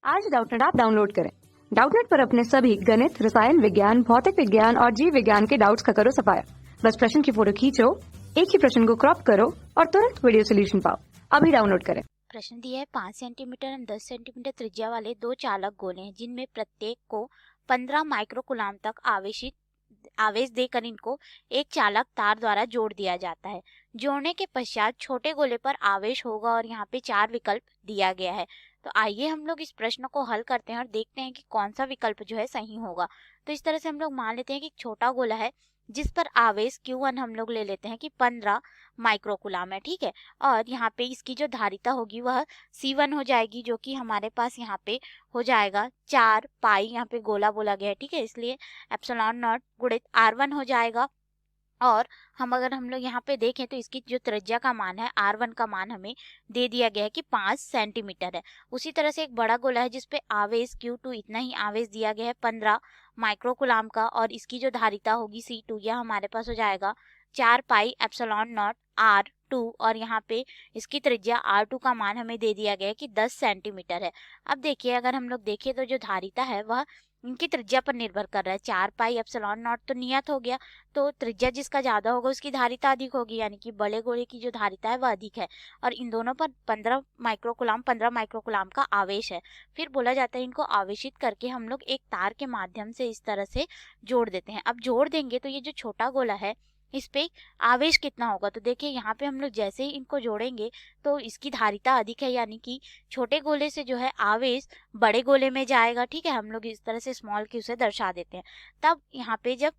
आज Doubtnut app download करें। Doubtnut पर अपने सभी गणित, रसायन विज्ञान, भौतिक विज्ञान और जीव विज्ञान के डाउट्स का करो सफाया। बस प्रश्न की फोटो खींचो, एक ही प्रश्न को क्रॉप करो और तुरंत वीडियो सोल्यूशन पाओ। अभी डाउनलोड करें। प्रश्न दिया है 5 सेंटीमीटर एवं 10 सेंटीमीटर त्रिज्या वाले दो चालक गोले हैं जिनमें प्रत्येक को 15 माइक्रोकूलाम तक आवेश देकर इनको एक चालक तार द्वारा जोड़ दिया जाता है। जोड़ने के पश्चात छोटे गोले पर आवेश होगा और यहाँ पे 4 विकल्प दिया गया है। तो आइए हम लोग इस प्रश्न को हल करते हैं और देखते हैं कि कौन सा विकल्प जो है सही होगा। तो इस तरह से हम लोग मान लेते हैं कि छोटा गोला है जिस पर आवेश Q1 हम लोग ले लेते हैं कि 15 माइक्रोकूलाम है, ठीक है। और यहाँ पे इसकी जो धारिता होगी वह C1 हो जाएगी, जो कि हमारे पास यहाँ पे हो जाएगा 4 पाई, यहाँ पे गोला बोला गया है, ठीक है, इसलिए एप्सिलॉन नॉट गुणित R1 हो जाएगा। और अगर हम लोग यहाँ पे देखें तो इसकी जो त्रिज्या का मान है R1 का मान हमें दे दिया गया है कि 5 सेंटीमीटर है। उसी तरह से एक बड़ा गोला है जिसपे आवेश Q2 इतना ही आवेश दिया गया है 15 माइक्रोकूलाम का, और इसकी जो धारिता होगी C2 यह हमारे पास हो जाएगा 4 पाई एप्सिलॉन नॉट R2, और यहाँ पे इसकी त्रिज्या R2 का मान हमें दे दिया गया है कि 10 सेंटीमीटर है। अब देखिए अगर हम लोग देखें तो जो धारिता है वह इनकी त्रिज्या पर निर्भर कर रहा है। 4 पाई एप्सिलॉन नॉट तो नियत हो गया, तो त्रिज्या जिसका ज्यादा होगा उसकी धारिता अधिक होगी, यानी कि बड़े गोले की जो धारिता है वह अधिक है। और इन दोनों पर 15 माइक्रोकूलाम का आवेश है। फिर बोला जाता है इनको आवेशित करके हम लोग एक तार के माध्यम से इस तरह से जोड़ देते हैं। अब जोड़ देंगे तो ये जो छोटा गोला है इस पे आवेश कितना होगा, तो देखिए यहाँ पे हम लोग जैसे ही इनको जोड़ेंगे तो इसकी धारिता अधिक है, यानी कि छोटे गोले से जो है आवेश बड़े गोले में जाएगा, ठीक है। हम लोग इस तरह से स्मॉल q से दर्शा देते हैं। तब यहाँ पे जब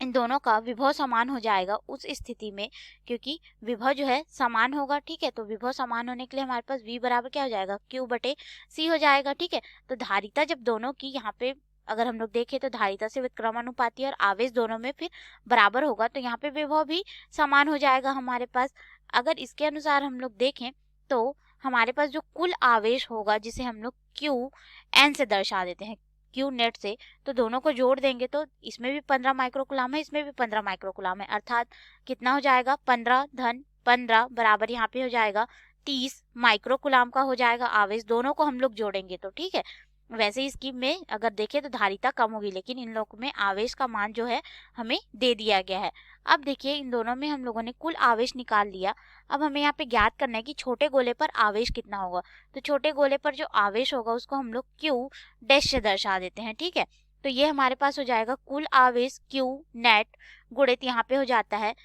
इन दोनों का विभव समान हो जाएगा उस स्थिति में, क्योंकि विभव जो है समान होगा, ठीक है, तो विभव समान होने के लिए हमारे पास V बराबर क्या हो जाएगा, Q बटे C हो जाएगा, ठीक है। तो धारिता जब दोनों की यहाँ पे अगर हम लोग देखें तो धारिता से व्युत्क्रमानुपाती और आवेश दोनों में फिर बराबर होगा, तो यहाँ पे विभव भी समान हो जाएगा हमारे पास। अगर इसके अनुसार हम लोग देखें तो हमारे पास जो कुल आवेश होगा जिसे हम लोग Qn से दर्शा देते हैं, Q नेट से, तो दोनों को जोड़ देंगे तो इसमें भी 15 माइक्रोकूलाम है, इसमें भी 15 माइक्रोकूलाम है, अर्थात कितना हो जाएगा 15 धन 15 बराबर यहाँ पे हो जाएगा 30 माइक्रोकूलाम का हो जाएगा आवेश। दोनों को हम लोग जोड़ेंगे तो ठीक है। वैसे ही स्कीम में अगर देखें तो धारिता कम होगी, लेकिन इन लोगों में आवेश का मान जो है हमें दे दिया गया है। अब देखिए इन दोनों में हम लोगों ने कुल आवेश निकाल लिया। अब हमें यहाँ पे ज्ञात करना है कि छोटे गोले पर आवेश कितना होगा। तो छोटे गोले पर जो आवेश होगा उसको हम लोग Q डैश से दर्शा देते हैं, ठीक है। तो ये हमारे पास हो जाएगा कुल आवेश Q नेट गुणित यहाँ पे हो जाता है,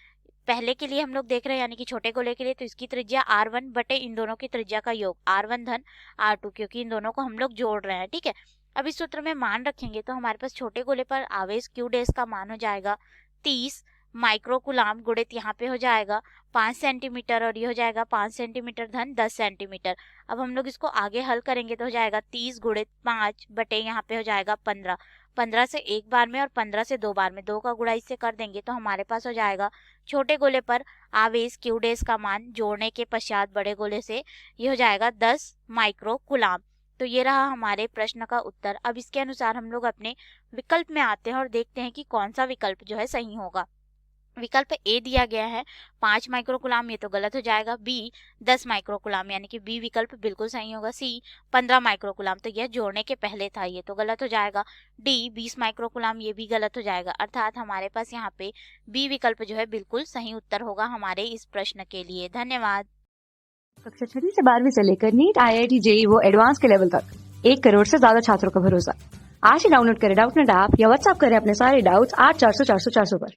पहले के लिए हम लोग देख रहे हैं यानी कि छोटे गोले के लिए, तो इसकी त्रिज्या R1 बटे इन दोनों की त्रिज्या का योग R1 धन R2, क्योंकि इन दोनों को हम लोग जोड़ रहे हैं, ठीक है। अब इस सूत्र में मान रखेंगे तो हमारे पास छोटे गोले पर आवेश Q डैश का मान हो जाएगा 30 माइक्रोकूलाम गुणित यहाँ पे हो जाएगा 5 सेंटीमीटर, और ये हो जाएगा 5 सेंटीमीटर धन 10 सेंटीमीटर। अब हम लोग इसको आगे हल करेंगे तो हो जाएगा 30 गुणित 5 बटे यहाँ पे हो जाएगा 15, 15 से एक बार में और 15 से दो बार में, 2 का गुणा इससे कर देंगे तो हमारे पास हो जाएगा छोटे गोले पर आवेश Q डैश का मान जोड़ने के पश्चात बड़े गोले से ये हो जाएगा 10 माइक्रोकूलाम। तो ये रहा हमारे प्रश्न का उत्तर। अब इसके अनुसार हम लोग अपने विकल्प में आते हैं और देखते हैं कि कौन सा विकल्प जो है सही होगा। विकल्प ए दिया गया है 5 माइक्रोकूलाम, ये तो गलत हो जाएगा। बी 10 माइक्रोकूलाम यानी कि बी विकल्प बिल्कुल सही होगा। सी 15 माइक्रोकूलाम, तो यह जोड़ने के पहले था, ये तो गलत हो जाएगा। डी 20 माइक्रोकूलाम, ये भी गलत हो जाएगा। अर्थात हमारे पास यहाँ पे बी विकल्प जो है बिल्कुल सही उत्तर होगा हमारे इस प्रश्न के लिए। धन्यवाद। कक्षा 6 से 12वीं से लेकर नीट, IIT, JEE वो एडवांस के लेवल तक 1 करोड़ से ज्यादा छात्रों का भरोसा। आज ही डाउनलोड करें डाउटनेट ऐप या व्हाट्सएप करें अपने सारे डाउट्स 8400 400 400 पर।